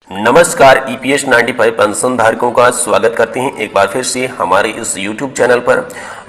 नमस्कार। EPS 95 pension धारकों का स्वागत करते हैं एक बार फिर से हमारे इस यूट्यूब चैनल पर।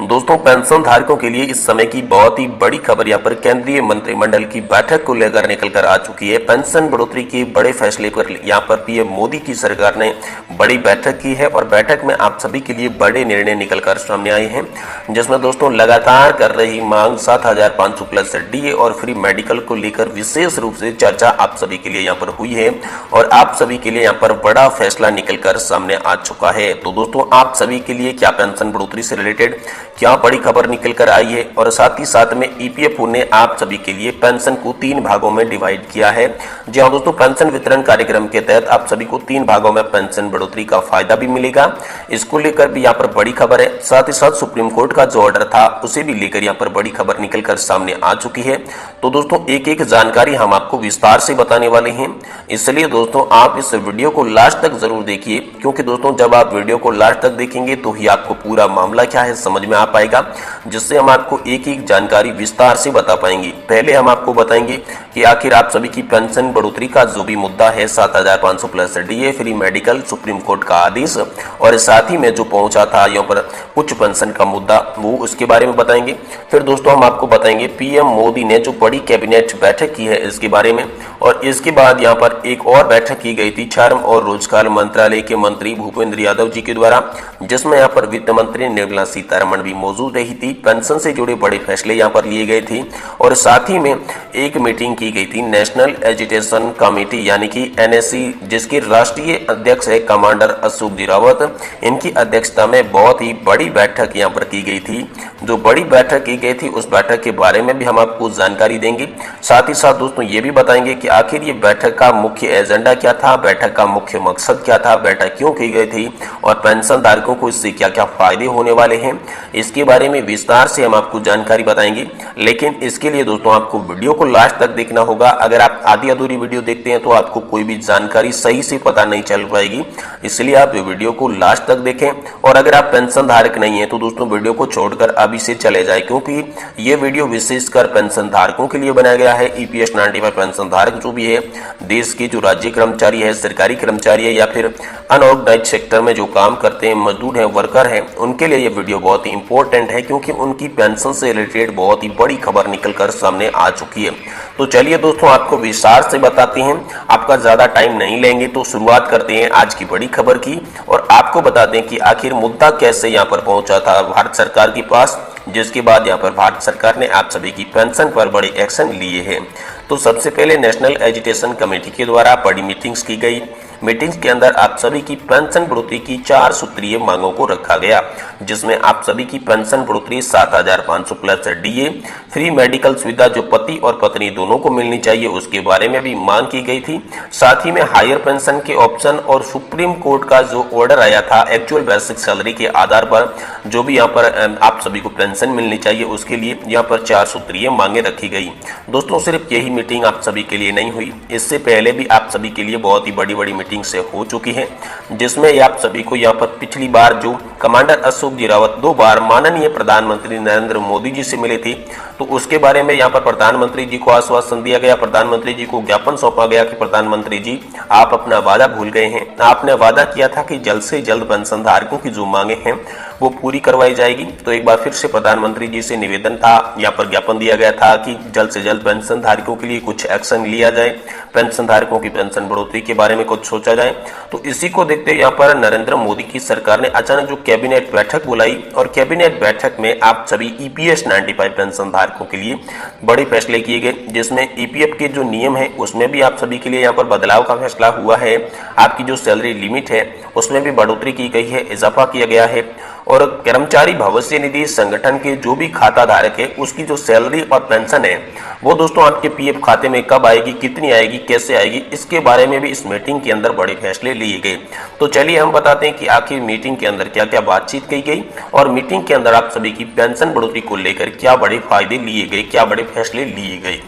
दोस्तों, पेंशन धारकों के लिए इस समय की बहुत ही बड़ी खबर यहाँ पर केंद्रीय मंत्रिमंडल की बैठक को लेकर निकल कर आ चुकी है। पेंशन बढ़ोतरी के बड़े फैसले पर यहाँ पर पीएम मोदी की सरकार ने बड़ी बैठक की है और बैठक में आप सभी के लिए बड़े निर्णय निकल कर सामने आए हैं, जिसमें दोस्तों लगातार कर रही मांग 7,500 प्लस डीए और फ्री मेडिकल को लेकर विशेष रूप से चर्चा आप सभी के लिए यहाँ पर हुई है और आप सभी के लिए यहाँ पर बड़ा फैसला निकलकर सामने आ चुका है। तो दोस्तों, आप सभी के लिए क्या पेंशन बढ़ोतरी से रिलेटेड क्या बड़ी खबर निकलकर आई है और साथ ही साथ में ईपीएफओ ने आप सभी के लिए पेंशन को 3 भागों में डिवाइड किया है। जी हाँ दोस्तों, पेंशन वितरण कार्यक्रम के तहत आप सभी को 3 भागों में पेंशन बढ़ोतरी का फायदा भी मिलेगा। इसको लेकर भी यहाँ पर बड़ी खबर है। साथ ही साथ सुप्रीम कोर्ट का जो ऑर्डर था उसे भी लेकर यहाँ पर बड़ी खबर निकलकर सामने आ चुकी है। तो दोस्तों, एक एक जानकारी हम आपको विस्तार से बताने वाले हैं, इसलिए दोस्तों आप इस वीडियो को लास्ट तक जरूर देखिए, क्योंकि दोस्तों जब आप वीडियो को लास्ट तक देखेंगे तो ही आपको पूरा मामला क्या है समझ में आ पाएगा, जिससे हम आपको एक एक जानकारी विस्तार से बता पाएंगे। पहले हम आपको बताएंगे कि आखिर आप सभी की पेंशन बढ़ोतरी का जो भी मुद्दा है 7,500 plus DA free medical supreme court का आदेश और साथ ही में जो पहुंचा था यहाँ पर उच्च पेंशन का मुद्दा, वो उसके बारे में बताएंगे। फिर दोस्तों हम आपको बताएंगे पीएम मोदी ने जो बड़ी कैबिनेट बैठक की है इसके बारे में, और इसके बाद यहाँ पर एक और बैठक की गई थी श्रम और रोजगार मंत्रालय के मंत्री भूपेंद्र यादव जी के द्वारा, जिसमें यहाँ पर वित्त मंत्री निर्मला सीतारमण भी मौजूद रही थी। पेंशन से जुड़े बड़े फैसले यहाँ पर लिए गए थे और साथ ही में एक मीटिंग की गई थी नेशनल एजुकेशन कमेटी यानी कि एनएससी, जिसके राष्ट्रीय अध्यक्ष है कमांडर अशोक जी रावत। इनकी अध्यक्षता में बहुत ही बड़ी बैठक यहाँ पर की गई थी। जो बड़ी बैठक की गई थी उस बैठक के बारे में भी हम आपको जानकारी देंगे। साथ ही साथ दोस्तों ये भी बताएंगे कि आखिर ये बैठक का मुख्य एजेंडा क्या था, बैठक का मुख्य मकसद क्या था, बैठक क्यों की गई थी और पेंशन धारकों को इससे क्या क्या फायदे होने वाले हैं, इसके बारे में विस्तार से हम आपको जानकारी बताएंगे। लेकिन इसके लिए दोस्तों आपको वीडियो को लास्ट तक देखना होगा। अगर आप आधी अधूरी वीडियो देखते हैं तो आपको कोई भी जानकारी सही से पता नहीं चल पाएगी, इसलिए आप वीडियो को लास्ट तक देखें। और अगर आप पेंशन धारक नहीं है तो दोस्तों वीडियो को छोड़कर अभी से चले जाए, क्योंकि ये वीडियो विशेषकर पेंशन धारकों के लिए बनाया गया है। ईपीएस 95 पेंशन धारक जो भी है, देश के जो राज्य कर्मचारी है, सरकारी कर्मचारी है या फिर अनऑर्गेनाइज सेक्टर में जो काम करते हैं, मजदूर हैं, वर्कर हैं, उनके लिए ये वीडियो बहुत ही इंपॉर्टेंट है, क्योंकि उनकी पेंशन से रिलेटेड बहुत ही बड़ी खबर निकलकर सामने आ चुकी है। तो चलिए दोस्तों आपको विस्तार से बताते हैं, आपका ज्यादा टाइम नहीं लेंगे तो शुरुआत करते हैं आज की बड़ी खबर की और आपको बता दें कि आखिर मुद्दा कैसे यहाँ पर पहुंचा था भारत सरकार के पास, जिसके बाद यहाँ पर भारत सरकार ने आप सभी की पेंशन पर बड़े एक्शन लिए हैं। तो सबसे पहले नेशनल एजुकेशन कमेटी के द्वारा बड़ी मीटिंग्स की गई। मीटिंग्स के अंदर आप सभी की पेंशन बढ़ोतरी की 4 सूत्रीय मांगों को रखा गया, जिसमें आप सभी की पेंशन बढ़ोतरी 7,500 प्लस डीए फ्री मेडिकल सुविधा जो पति और पत्नी दोनों को मिलनी चाहिए उसके बारे में भी मांग की गई थी। साथ ही में हायर पेंशन के ऑप्शन और सुप्रीम कोर्ट का जो ऑर्डर आया था एक्चुअल बेसिक सैलरी के आधार पर जो भी यहाँ पर आप सभी को पेंशन मिलनी चाहिए उसके लिए यहाँ पर 4 सूत्रीय मांगे रखी गई। दोस्तों सिर्फ यही मीटिंग आप सभी के लिए नहीं हुई, इससे पहले भी आप सभी के लिए बहुत ही बड़ी बड़ी मीटिंग से हो चुकी है, जिसमें आप सभी को यहाँ पर पिछली बार जो कमांडर अशोक जी रावत 2 बार माननीय प्रधानमंत्री नरेंद्र मोदी जी से मिले थे, तो उसके बारे में यहाँ पर प्रधानमंत्री जी को आश्वासन दिया गया, प्रधानमंत्री जी को ज्ञापन सौंपा गया कि प्रधानमंत्री जी आप अपना वादा भूल गए हैं। आपने वादा किया था कि जल्द से जल्द पेंशन धारकों की जो मांगे हैं वो पूरी करवाई जाएगी। तो एक बार फिर से प्रधानमंत्री जी से निवेदन था, यहाँ पर ज्ञापन दिया गया था कि जल्द से जल्द पेंशन धारकों के लिए कुछ एक्शन लिया जाए, पेंशन धारकों की पेंशन बढ़ोतरी के बारे में कुछ सोचा जाए। तो इसी को देखते यहाँ पर नरेंद्र मोदी की सरकार ने अचानक जो कैबिनेट बैठक बुलाई और कैबिनेट बैठक में आप सभी ईपीएस 95 पेंशन धारकों के लिए बड़े फैसले किए गए, जिसमें ईपीएफ के जो नियम है उसमें भी आप सभी के लिए यहाँ पर बदलाव का फैसला हुआ है। आपकी जो सैलरी लिमिट है उसमें भी बढ़ोतरी की गई है, इजाफा किया गया है और कर्मचारी भविष्य निधि संगठन के जो भी खाता धारक है उसकी जो सैलरी और पेंशन है वो दोस्तों आपके पीएफ खाते में कब आएगी, कितनी आएगी, कैसे आएगी, इसके बारे में भी इस मीटिंग के अंदर बड़े फैसले लिए गए। तो चलिए हम बताते हैं कि आखिर मीटिंग के अंदर क्या क्या बातचीत की गई और मीटिंग के अंदर आप सभी की पेंशन बढ़ोतरी को लेकर क्या बड़े फायदे लिए गए, क्या बड़े फैसले लिए गए।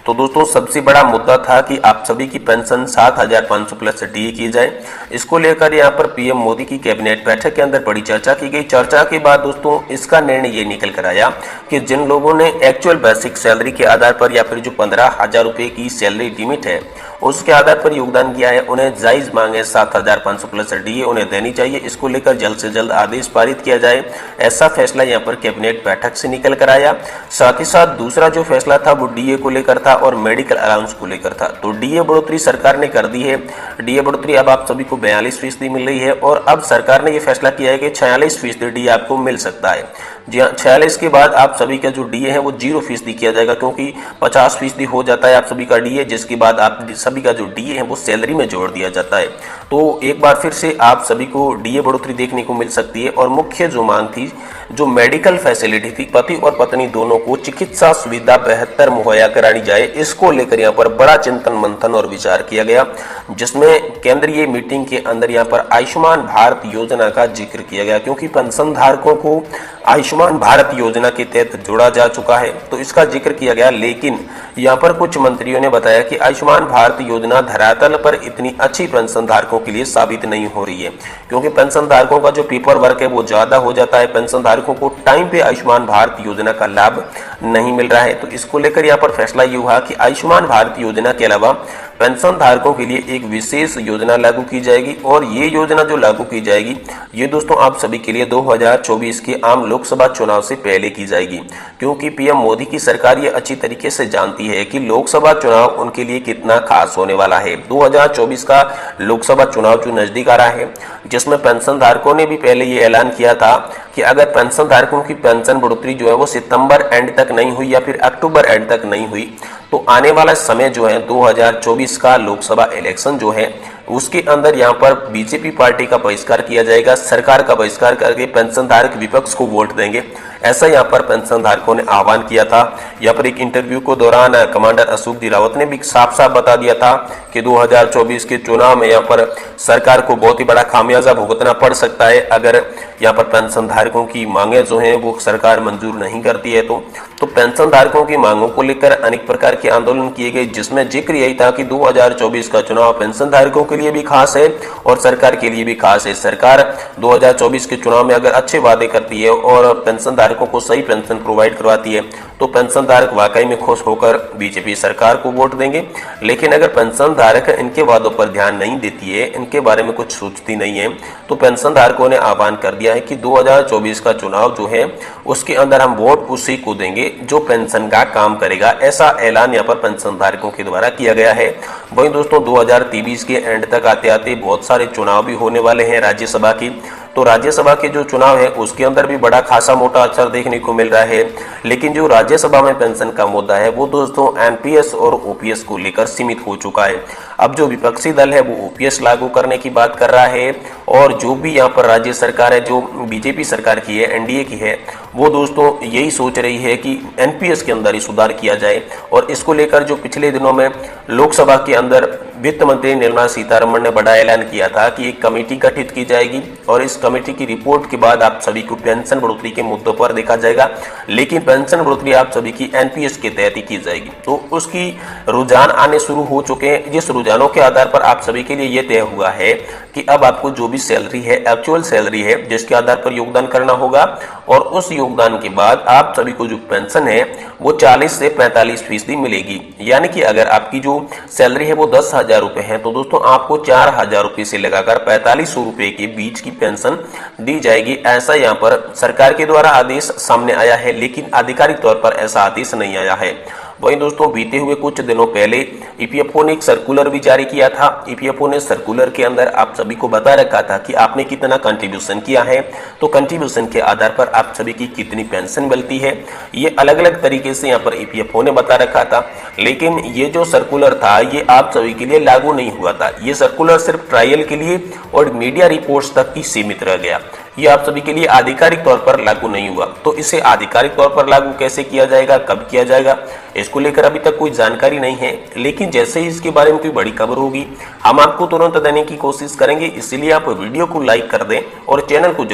तो दोस्तों सबसे बड़ा मुद्दा था कि आप सभी की पेंशन 7,500 प्लस डीए की जाए। इसको लेकर यहाँ पर पीएम मोदी की कैबिनेट बैठक के अंदर बड़ी चर्चा की गई। चर्चा के बाद दोस्तों इसका निर्णय ये निकल कर आया कि जिन लोगों ने एक्चुअल बेसिक सैलरी के आधार पर या फिर जो 15,000 रुपए की सैलरी लिमिट है उसके आधार पर योगदान किया है, उन्हें जायज मांग है 7,500 प्लस डीए उन्हें देनी चाहिए। इसको लेकर जल्द से जल्द आदेश पारित किया जाए, ऐसा फैसला यहाँ पर कैबिनेट बैठक से निकल कर आया। साथ ही साथ दूसरा जो फैसला था वो डीए को लेकर था और मेडिकल अलाउंस को लेकर था। तो डीए बढ़ोतरी सरकार ने कर दी है। डीए बढ़ोतरी अब आप सभी को 42% मिल रही है और अब सरकार ने यह फैसला किया है कि 46% डीए आपको मिल सकता है। जी हाँ, 46 के बाद आप सभी का जो डीए है वो 0% किया जाएगा, क्योंकि 50% हो जाता है आप सभी का डीए, जिसके बाद आप सभी का जो डीए है वो सैलरी में जोड़ दिया जाता है। तो एक बार फिर से आप सभी को डीए बढ़ोतरी देखने को मिल सकती है। और मुख्य जो मांग थी, जो मेडिकल फैसिलिटी थी, पति और पत्नी दोनों को चिकित्सा सुविधा बेहतर मुहैया करानी जाए, इसको लेकर यहाँ पर बड़ा चिंतन मंथन और विचार किया गया, जिसमें केंद्रीय मीटिंग के अंदर यहाँ पर आयुष्मान भारत योजना का जिक्र किया गया, क्योंकि पेंशन धारकों को आयुष्मान भारत योजना के तहत जोड़ा जा चुका है, तो इसका जिक्र किया गया। लेकिन यहाँ पर कुछ मंत्रियों ने बताया कि आयुष्मान भारत योजना धरातल पर इतनी अच्छी पेंशन धारकों के लिए साबित नहीं हो रही है, क्योंकि पेंशन धारकों का जो पेपर वर्क है वो ज्यादा हो जाता है, पेंशन धारकों को टाइम पे आयुष्मान भारत योजना का लाभ नहीं मिल रहा है। तो इसको लेकर यहाँ पर फैसला ये हुआ कि आयुष्मान भारत योजना के अलावा पेंशन धारकों के लिए एक विशेष योजना लागू की जाएगी, और ये योजना जो लागू की जाएगी ये दोस्तों आप सभी के लिए 2024 के आम लोकसभा चुनाव से पहले की जाएगी, क्योंकि पीएम मोदी की सरकार ये अच्छी तरीके से जानती है कि लोकसभा चुनाव उनके लिए कितना खास होने वाला है। 2024 का लोकसभा चुनाव जो नजदीक आ रहा है, जिसमें पेंशन धारकों ने भी पहले ये ऐलान किया था कि अगर पेंशन धारकों की पेंशन बढ़ोतरी जो है वो सितंबर एंड तक नहीं हुई या फिर अक्टूबर एंड तक नहीं हुई, तो आने वाला समय जो है 2024 का लोकसभा इलेक्शन जो है उसके अंदर यहाँ पर बीजेपी पार्टी का बहिष्कार किया जाएगा, सरकार का बहिष्कार करके पेंशन धारक विपक्ष को वोट देंगे, ऐसा यहाँ पर पेंशन धारकों ने आह्वान किया था। यहाँ पर एक इंटरव्यू को दौरान कमांडर अशोक जी रावत ने भी साफ साफ बता दिया था कि 2024 के चुनाव में यहाँ पर सरकार को बहुत ही बड़ा खामियाजा भुगतना पड़ सकता है, अगर यहाँ पर पेंशन धारकों की मांगे जो हैं वो सरकार मंजूर नहीं करती है। तो पेंशन धारकों की मांगों को लेकर अनेक प्रकार के आंदोलन किए गए, जिसमें जिक्र यही था कि 2024 का चुनाव पेंशन धारकों के लिए भी खास है और सरकार के लिए भी खास है। सरकार 2024 के चुनाव में अगर अच्छे वादे करती है और पेंशन धारकों को सही पेंशन प्रोवाइड करवाती है, तो पेंशन धारक वाकई में खुश होकर बीजेपी सरकार को वोट देंगे। लेकिन अगर पेंशन धारक इनके वादों पर ध्यान नहीं देती है, इनके बारे में कुछ सोचती नहीं है, तो पेंशन धारकों ने आह्वान कर दिया है कि 2024 का चुनाव जो है उसके अंदर हम वोट उसी को देंगे जो पेंशन का काम करेगा, ऐसा ऐलान यहाँ पर पेंशन धारकों के द्वारा किया गया है। वहीं दोस्तों 2023 के एंड तक आते आते बहुत सारे चुनाव भी होने वाले हैं राज्यसभा की, तो राज्यसभा के जो चुनाव है उसके अंदर भी बड़ा खासा मोटा असर देखने को मिल रहा है। लेकिन जो राज्यसभा में पेंशन का मुद्दा है वो दोस्तों एनपीएस और ओपीएस को लेकर सीमित हो चुका है। अब जो विपक्षी दल है वो ओपीएस लागू करने की बात कर रहा है, और जो भी यहाँ पर राज्य सरकार है जो बीजेपी सरकार की है, एनडीए की है, वो दोस्तों यही सोच रही है कि एनपीएस के अंदर ही सुधार किया जाए। और इसको लेकर जो पिछले दिनों में लोकसभा के अंदर वित्त मंत्री निर्मला सीतारमण ने बड़ा ऐलान किया था कि एक कमेटी गठित की जाएगी और इस कमेटी की रिपोर्ट के बाद आप सभी को पेंशन बढ़ोतरी के मुद्दों पर देखा जाएगा, लेकिन पेंशन बढ़ोतरी आप सभी की एनपीएस के तहत ही की जाएगी। तो उसकी रुझान आने शुरू हो चुके हैं, जिस रुझानों के आधार पर आप सभी के लिए यह तय हुआ है कि अब आपको जो भी सैलरी है, एक्चुअल सैलरी है, जिसके आधार पर योगदान करना होगा, और उस योगदान के बाद आप सभी को जो पेंशन है वो 40 से 45% मिलेगी। यानी कि अगर आपकी जो सैलरी है वो 10,000 रुपए है, तो दोस्तों आपको 4,000 रुपए से लगाकर 4500 रुपए के बीच की पेंशन दी जाएगी। ऐसा यहाँ पर सरकार के द्वारा आदेश सामने आया है, लेकिन आधिकारिक तौर पर ऐसा आदेश नहीं आया है। वहीं दोस्तों बीते हुए कुछ दिनों पहले ईपीएफओ ने एक सर्कुलर भी जारी किया था। ईपीएफओ ने सर्कुलर के अंदर आप सभी को बता रखा था कि आपने कितना कंट्रीब्यूशन किया है, तो कंट्रीब्यूशन के आधार पर आप सभी की कितनी पेंशन मिलती है, ये अलग अलग तरीके से यहाँ पर ईपीएफओ ने बता रखा था। लेकिन ये जो सर्कुलर था ये आप सभी के लिए लागू नहीं हुआ था। ये सर्कुलर सिर्फ ट्रायल के लिए और मीडिया रिपोर्ट्स तक ही सीमित रह गया। ये आप सभी के लिए आधिकारिक तौर पर लागू नहीं हुआ। तो इसे आधिकारिक तौर पर लागू कैसे किया जाएगा, कब किया जाएगा, इसको लेकर अभी तक कोई जानकारी नहीं है। लेकिन जैसे ही इसके बारे में कोई बड़ी खबर होगी हम आपको तुरंत देने की कोशिश करेंगे। इसीलिए आप वीडियो को लाइक कर दें और चैनल को